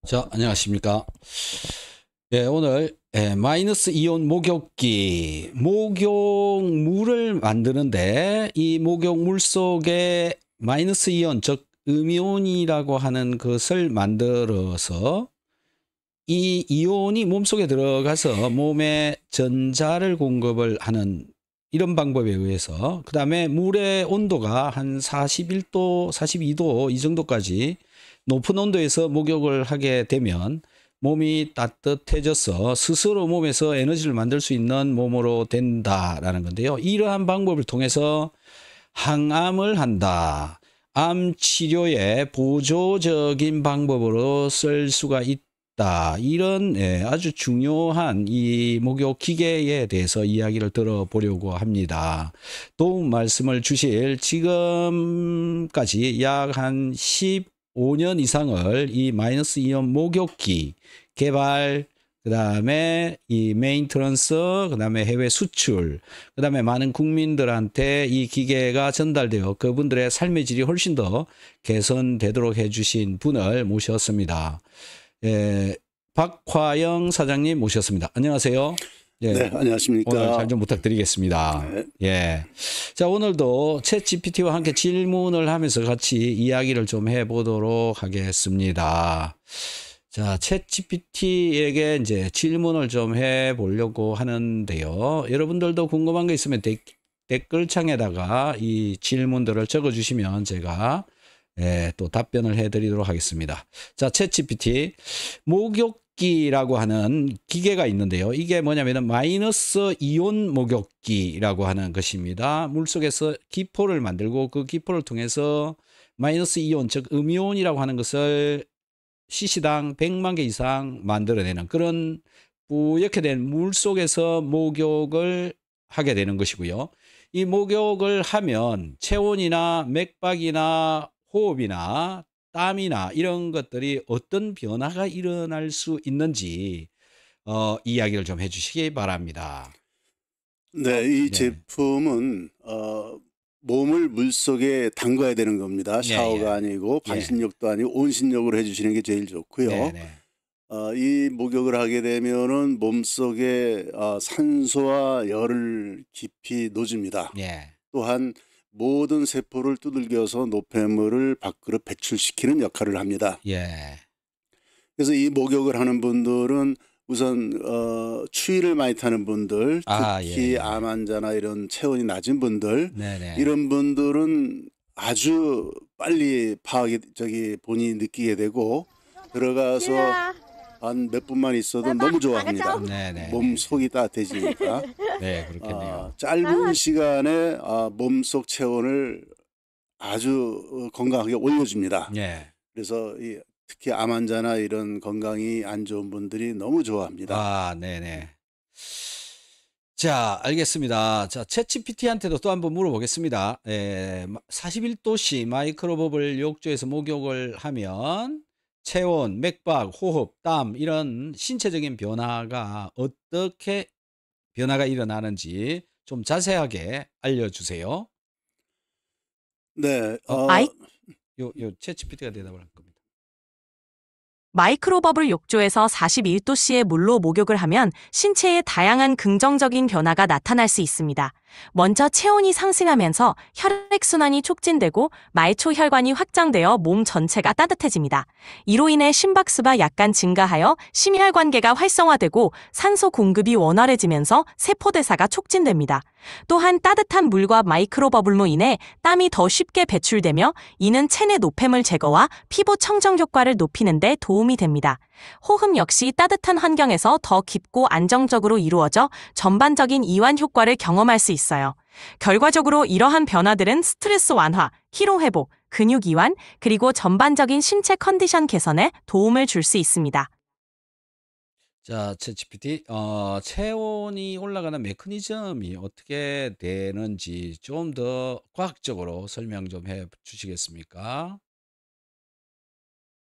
자, 안녕하십니까. 예, 오늘 마이너스 이온 목욕기, 목욕물을 만드는데 이 목욕물 속에 마이너스 이온, 즉 음이온이라고 하는 것을 만들어서 이 이온이 몸속에 들어가서 몸에 전자를 공급을 하는 이런 방법에 의해서, 그 다음에 물의 온도가 한 41도, 42도 이 정도까지 높은 온도에서 목욕을 하게 되면 몸이 따뜻해져서 스스로 몸에서 에너지를 만들 수 있는 몸으로 된다라는 건데요. 이러한 방법을 통해서 항암을 한다. 암 치료에 보조적인 방법으로 쓸 수가 있다. 이런 아주 중요한 이 목욕 기계에 대해서 이야기를 들어보려고 합니다. 도움 말씀을 주실 지금까지 약 한 15년 이상을 이 마이너스 이온 목욕기 개발, 그 다음에 이 메인터넌스, 그 다음에 해외 수출, 그 다음에 많은 국민들한테 이 기계가 전달되어 그분들의 삶의 질이 훨씬 더 개선되도록 해주신 분을 모셨습니다. 박화영 사장님 모셨습니다. 안녕하세요. 예, 네, 안녕하십니까. 오늘 잘 좀 부탁드리겠습니다. 네. 예. 자, 오늘도 챗 GPT와 함께 질문을 하면서 같이 이야기를 좀 해보도록 하겠습니다. 자, 챗 GPT에게 이제 질문을 좀 해보려고 하는데요. 여러분들도 궁금한 게 있으면 댓글창에다가 이 질문들을 적어주시면 제가 또 답변을 해드리도록 하겠습니다. 자, 챗 GPT 목욕기라고 하는 기계가 있는데요. 이게 뭐냐면은 마이너스 이온 목욕기라고 하는 것입니다. 물속에서 기포를 만들고 그 기포를 통해서 마이너스 이온, 즉 음이온이라고 하는 것을 시시당 100만 개 이상 만들어내는 그런 뿌옇게 된 물속에서 목욕을 하게 되는 것이고요. 이 목욕을 하면 체온이나 맥박이나 호흡이나 땀이나 이런 것들이 어떤 변화가 일어날 수 있는지 이야기를 좀 해주시기 바랍니다. 네, 이 제품은 몸을 물속에 담가야 되는 겁니다. 샤워가 아니고 반신욕도 아니고 온신욕으로 해주시는 게 제일 좋고요. 이 목욕을 하게 되면은 몸속에 산소와 열을 깊이 녹입니다. 또한 모든 세포를 두들겨서 노폐물을 밖으로 배출시키는 역할을 합니다. 그래서 이 목욕을 하는 분들은 우선 추위를 많이 타는 분들, 특히 암 환자나 이런 체온이 낮은 분들, 이런 분들은 아주 빨리 본인이 느끼게 되고 들어가서 한 몇 분만 있어도 너무 좋아합니다. 몸 속이 따뜻해지니까. 네, 그렇겠네요. 짧은 시간에 몸속 체온을 아주 건강하게 올려줍니다. 그래서 특히 암 환자나 이런 건강이 안 좋은 분들이 너무 좋아합니다. 네네. 자, 알겠습니다. 자, 챗GPT한테도 또 한번 물어보겠습니다. 41도씨 마이크로버블 욕조에서 목욕을 하면 체온, 맥박, 호흡, 땀 이런 신체적인 변화가 어떻게 변화가 일어나는지 좀 자세하게 알려주세요. 네. 요 챗GPT가 대답을 할 겁니다. 마이크로버블 욕조에서 41도씨의 물로 목욕을 하면 신체에 다양한 긍정적인 변화가 나타날 수 있습니다. 먼저 체온이 상승하면서 혈액순환이 촉진되고 말초 혈관이 확장되어 몸 전체가 따뜻해집니다. 이로 인해 심박수가 약간 증가하여 심혈관계가 활성화되고 산소 공급이 원활해지면서 세포대사가 촉진됩니다. 또한 따뜻한 물과 마이크로버블로 인해 땀이 더 쉽게 배출되며 이는 체내 노폐물 제거와 피부 청정 효과를 높이는 데 도움이 됩니다. 호흡 역시 따뜻한 환경에서 더 깊고 안정적으로 이루어져 전반적인 이완 효과를 경험할 수 있어요. 결과적으로 이러한 변화들은 스트레스 완화, 피로 회복, 근육 이완, 그리고 전반적인 신체 컨디션 개선에 도움을 줄 수 있습니다. 자, 챗GPT, 체온이 올라가는 메커니즘이 어떻게 되는지 좀 더 과학적으로 설명 좀 해 주시겠습니까?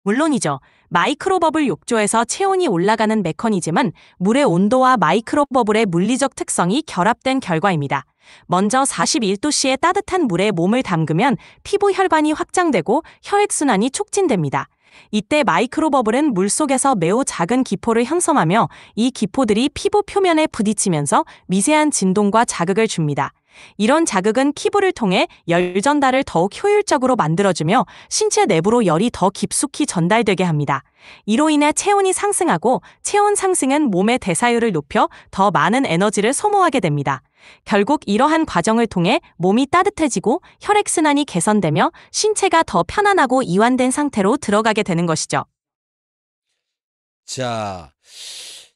물론이죠. 마이크로버블 욕조에서 체온이 올라가는 메커니즘은 물의 온도와 마이크로버블의 물리적 특성이 결합된 결과입니다. 먼저 41도씨의 따뜻한 물에 몸을 담그면 피부 혈관이 확장되고 혈액순환이 촉진됩니다. 이때 마이크로버블은 물속에서 매우 작은 기포를 형성하며 이 기포들이 피부 표면에 부딪히면서 미세한 진동과 자극을 줍니다. 이런 자극은 피부를 통해 열 전달을 더욱 효율적으로 만들어주며 신체 내부로 열이 더 깊숙이 전달되게 합니다. 이로 인해 체온이 상승하고 체온 상승은 몸의 대사율을 높여 더 많은 에너지를 소모하게 됩니다. 결국 이러한 과정을 통해 몸이 따뜻해지고 혈액순환이 개선되며 신체가 더 편안하고 이완된 상태로 들어가게 되는 것이죠. 자,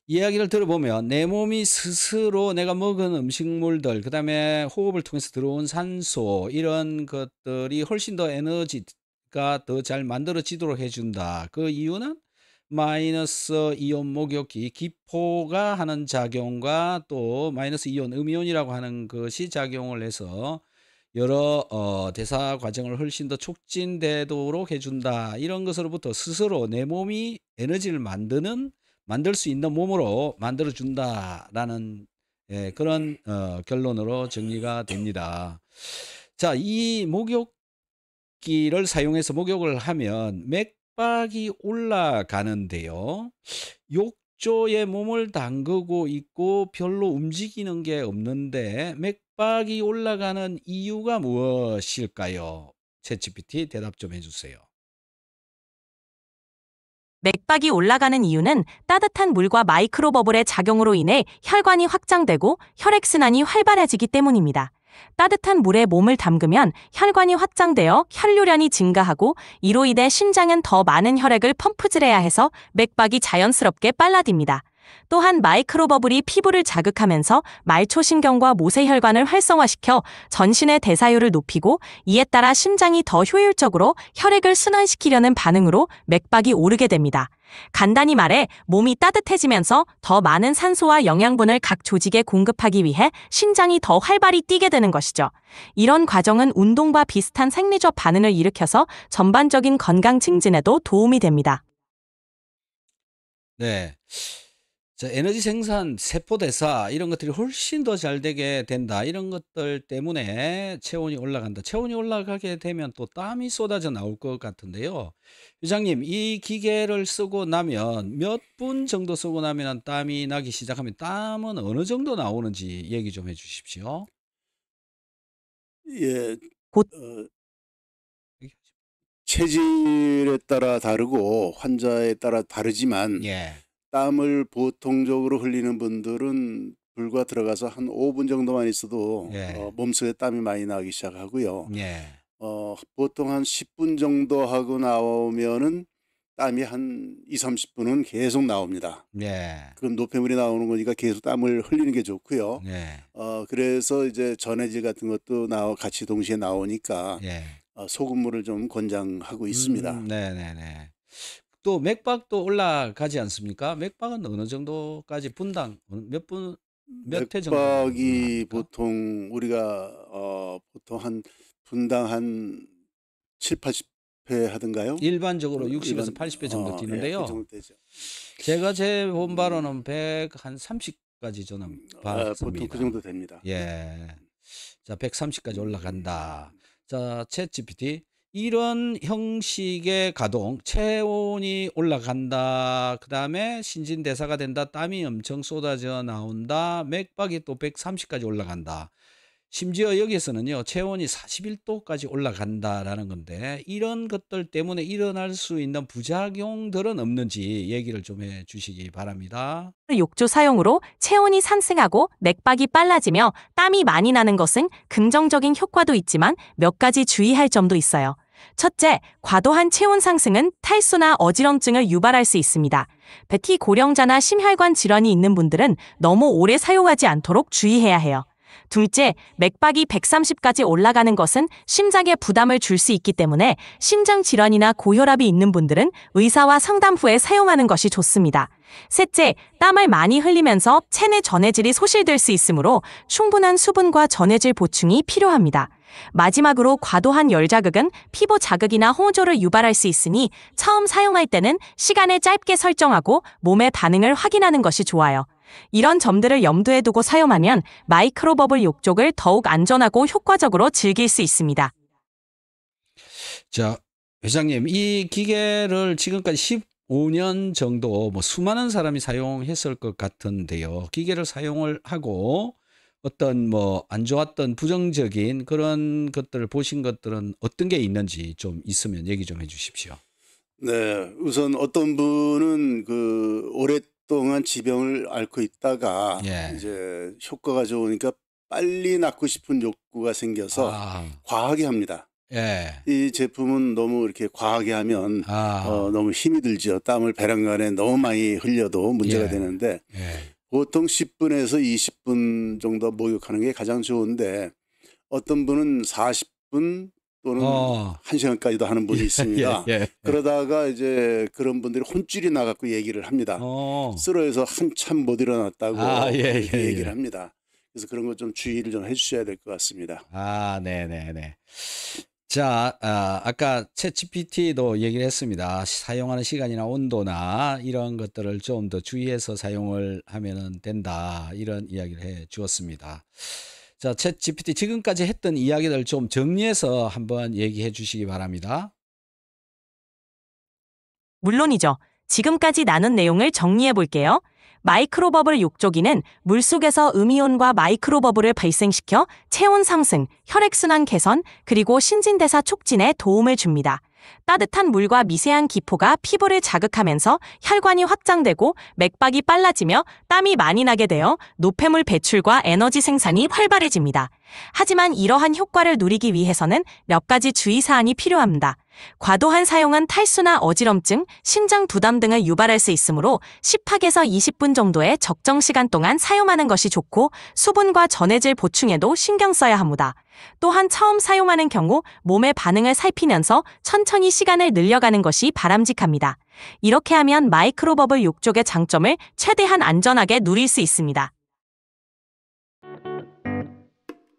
이야기를 들어보면 내 몸이 스스로 내가 먹은 음식물들, 그다음에 호흡을 통해서 들어온 산소, 이런 것들이 훨씬 더 에너지가 더 잘 만들어지도록 해준다. 그 이유는 마이너스 이온 목욕기 기포가 하는 작용과 또 마이너스 이온 음이온이라고 하는 것이 작용을 해서 여러 대사 과정을 훨씬 더 촉진되도록 해준다. 이런 것으로부터 스스로 내 몸이 에너지를 만들 수 있는 몸으로 만들어준다라는 그런 결론으로 정리가 됩니다. 자, 이 목욕기를 사용해서 목욕을 하면 맥박이 올라가는데요. 욕조에 몸을 담그고 있고 별로 움직이는 게 없는데 맥박이 올라가는 이유가 무엇일까요? 챗GPT 대답 좀 해주세요. 맥박이 올라가는 이유는 따뜻한 물과 마이크로버블의 작용으로 인해 혈관이 확장되고 혈액순환이 활발해지기 때문입니다. 따뜻한 물에 몸을 담그면 혈관이 확장되어 혈류량이 증가하고 이로 인해 심장은 더 많은 혈액을 펌프질해야 해서 맥박이 자연스럽게 빨라집니다. 또한 마이크로버블이 피부를 자극하면서 말초신경과 모세혈관을 활성화시켜 전신의 대사율을 높이고 이에 따라 심장이 더 효율적으로 혈액을 순환시키려는 반응으로 맥박이 오르게 됩니다. 간단히 말해 몸이 따뜻해지면서 더 많은 산소와 영양분을 각 조직에 공급하기 위해 심장이 더 활발히 뛰게 되는 것이죠. 이런 과정은 운동과 비슷한 생리적 반응을 일으켜서 전반적인 건강 증진에도 도움이 됩니다. 네. 자, 에너지 생산, 세포 대사 이런 것들이 훨씬 더 잘 되게 된다. 이런 것들 때문에 체온이 올라간다. 체온이 올라가게 되면 또 땀이 쏟아져 나올 것 같은데요. 회장님, 이 기계를 쓰고 나면 몇 분 정도 쓰고 나면 땀이 나기 시작하면 땀은 어느 정도 나오는지 얘기 좀 해주십시오. 예, 곧 체질에 따라 다르고 환자에 따라 다르지만 예. 땀을 보통적으로 흘리는 분들은 불과 들어가서 한 5분 정도만 있어도 몸속에 땀이 많이 나기 시작하고요. 보통 한 10분 정도 하고 나오면은 땀이 한 2, 30분은 계속 나옵니다. 그건 노폐물이 나오는 거니까 계속 땀을 흘리는 게 좋고요. 그래서 이제 전해질 같은 것도 같이 동시에 나오니까 소금물을 좀 권장하고 있습니다. 네네네. 또 맥박도 올라가지 않습니까? 맥박은 어느 정도까지 분당 몇 회 정도? 맥박이 보통 우리가 보통 한 분당 한 7, 80회 하던가요? 일반적으로 60에서 80회 정도 뛰는데요. 그 정도 되죠. 제가 제 본 바로는 130까지 저는 봤습니다. 보통 그 정도 됩니다. 자, 130까지 올라간다. 자, 챗GPT. 이런 형식의 가동, 체온이 올라간다. 그 다음에 신진대사가 된다. 땀이 엄청 쏟아져 나온다. 맥박이 또 130까지 올라간다. 심지어 여기에서는요, 체온이 41도까지 올라간다라는 건데, 이런 것들 때문에 일어날 수 있는 부작용들은 없는지 얘기를 좀 해 주시기 바랍니다. 욕조 사용으로 체온이 상승하고 맥박이 빨라지며 땀이 많이 나는 것은 긍정적인 효과도 있지만 몇 가지 주의할 점도 있어요. 첫째, 과도한 체온 상승은 탈수나 어지럼증을 유발할 수 있습니다. 특히 고령자나 심혈관 질환이 있는 분들은 너무 오래 사용하지 않도록 주의해야 해요. 둘째, 맥박이 130까지 올라가는 것은 심장에 부담을 줄 수 있기 때문에 심장 질환이나 고혈압이 있는 분들은 의사와 상담 후에 사용하는 것이 좋습니다. 셋째, 땀을 많이 흘리면서 체내 전해질이 소실될 수 있으므로 충분한 수분과 전해질 보충이 필요합니다. 마지막으로 과도한 열 자극은 피부 자극이나 홍조를 유발할 수 있으니 처음 사용할 때는 시간을 짧게 설정하고 몸의 반응을 확인하는 것이 좋아요. 이런 점들을 염두에 두고 사용하면 마이크로버블 욕조를 더욱 안전하고 효과적으로 즐길 수 있습니다. 자, 회장님, 이 기계를 지금까지 15년 정도 뭐 수많은 사람이 사용했을 것 같은데요. 기계를 사용을 하고 어떤 뭐 안 좋았던 부정적인 그런 것들을 보신 것들은 어떤 게 있는지 좀 있으면 얘기 좀 해주십시오. 네, 우선 어떤 분은 그 오랫동안 지병을 앓고 있다가 예. 이제 효과가 좋으니까 빨리 낫고 싶은 욕구가 생겨서 과하게 합니다. 예. 이 제품은 너무 이렇게 과하게 하면 너무 힘이 들죠. 땀을 배란간에 너무 많이 흘려도 문제가 되는데 보통 10분에서 20분 정도 목욕하는 게 가장 좋은데 어떤 분은 40분 또는 1시간까지도 하는 분이 있습니다. 그러다가 이제 그런 분들이 혼쭐이 나갖고 얘기를 합니다. 쓰러져서 한참 못 일어났다고 얘기를 합니다. 그래서 그런 거 좀 주의를 좀 해주셔야 될 것 같습니다. 네네네. 자, 아까 챗GPT도 얘기를 했습니다. 사용하는 시간이나 온도나 이런 것들을 좀 더 주의해서 사용을 하면 된다. 이런 이야기를 해 주었습니다. 자, 챗GPT 지금까지 했던 이야기들 좀 정리해서 한번 얘기해 주시기 바랍니다. 물론이죠. 지금까지 나눈 내용을 정리해 볼게요. 마이크로버블 욕조기는 물속에서 음이온과 마이크로버블을 발생시켜 체온 상승, 혈액순환 개선, 그리고 신진대사 촉진에 도움을 줍니다. 따뜻한 물과 미세한 기포가 피부를 자극하면서 혈관이 확장되고 맥박이 빨라지며 땀이 많이 나게 되어 노폐물 배출과 에너지 생산이 활발해집니다. 하지만 이러한 효과를 누리기 위해서는 몇 가지 주의사항이 필요합니다. 과도한 사용은 탈수나 어지럼증, 심장 부담 등을 유발할 수 있으므로 10학에서 20분 정도의 적정 시간 동안 사용하는 것이 좋고 수분과 전해질 보충에도 신경 써야 합니다. 또한 처음 사용하는 경우 몸의 반응을 살피면서 천천히 시간을 늘려가는 것이 바람직합니다. 이렇게 하면 마이크로버블 욕조의 장점을 최대한 안전하게 누릴 수 있습니다.